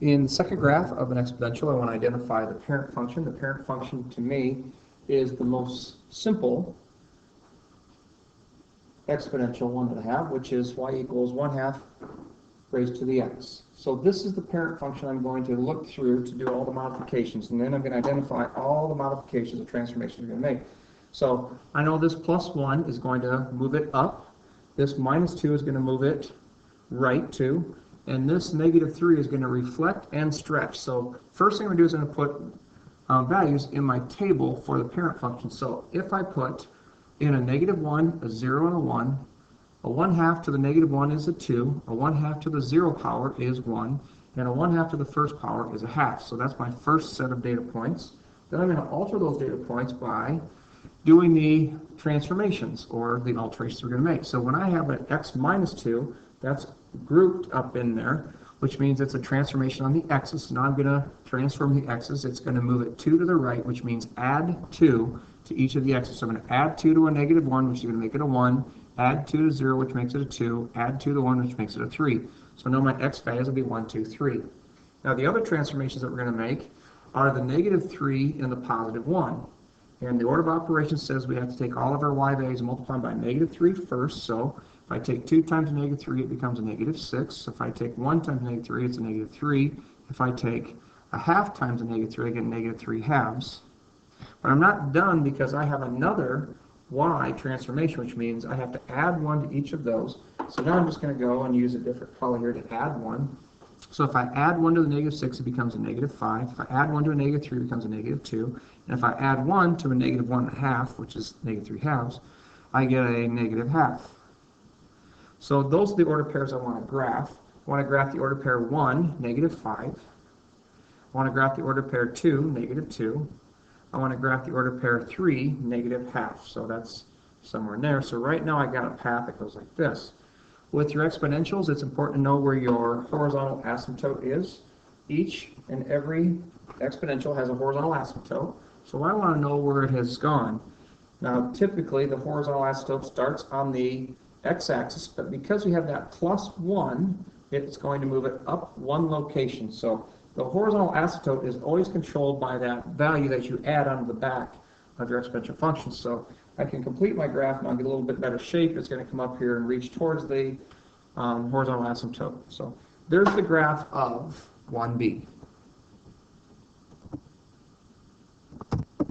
In the second graph of an exponential, I want to identify the parent function. The parent function to me is the most simple exponential one that I have, which is y equals 1/2 raised to the x. So this is the parent function I'm going to look through to do all the modifications, and then I'm going to identify all the modifications and transformations we're going to make. So I know this plus 1 is going to move it up, this minus 2 is going to move it right 2, and this negative 3 is going to reflect and stretch. So first thing I'm going to do is I'm going to put values in my table for the parent function. So if I put in a -1, a 0, and a 1, a 1/2 to the -1 is a 2, a 1/2 to the 0 power is 1, and a 1/2 to the first power is a 1/2. So that's my first set of data points. Then I'm going to alter those data points by doing the transformations, or the alterations we're going to make. So when I have an x minus 2, that's grouped up in there, which means it's a transformation on the x's. So now I'm going to transform the x's. It's going to move it 2 to the right, which means add 2 to each of the x's. So I'm going to add 2 to a -1, which is going to make it a 1, add 2 to 0, which makes it a 2, add 2 to 1, which makes it a 3. So now my x values will be 1, 2, 3. Now the other transformations that we're going to make are the -3 and the +1. And the order of operations says we have to take all of our y values and multiply them by -3 first. So if I take 2 times -3, it becomes a -6. If I take 1 times -3, it's a -3. If I take a 1/2 times a -3, I get -3 halves. But I'm not done, because I have another y transformation, which means I have to add 1 to each of those. So now I'm just going to go and use a different color here to add 1. So if I add 1 to the -6, it becomes a -5. If I add 1 to a -3, it becomes a -2. And if I add 1 to a -1/2, which is -3 halves, I get a -1/2. So those are the order pairs I want to graph. I want to graph the order pair 1, -5. I want to graph the order pair 2, -2. I want to graph the order pair 3, -1/2. So that's somewhere in there. So right now I got a path that goes like this. With your exponentials, it's important to know where your horizontal asymptote is. Each and every exponential has a horizontal asymptote. So I want to know where it has gone. Now, typically, the horizontal asymptote starts on the x-axis, but because we have that +1, it's going to move it up 1 location. So the horizontal asymptote is always controlled by that value that you add onto the back of your exponential function. So I can complete my graph now and get a little bit better shape. It's going to come up here and reach towards the horizontal asymptote. So there's the graph of 1b.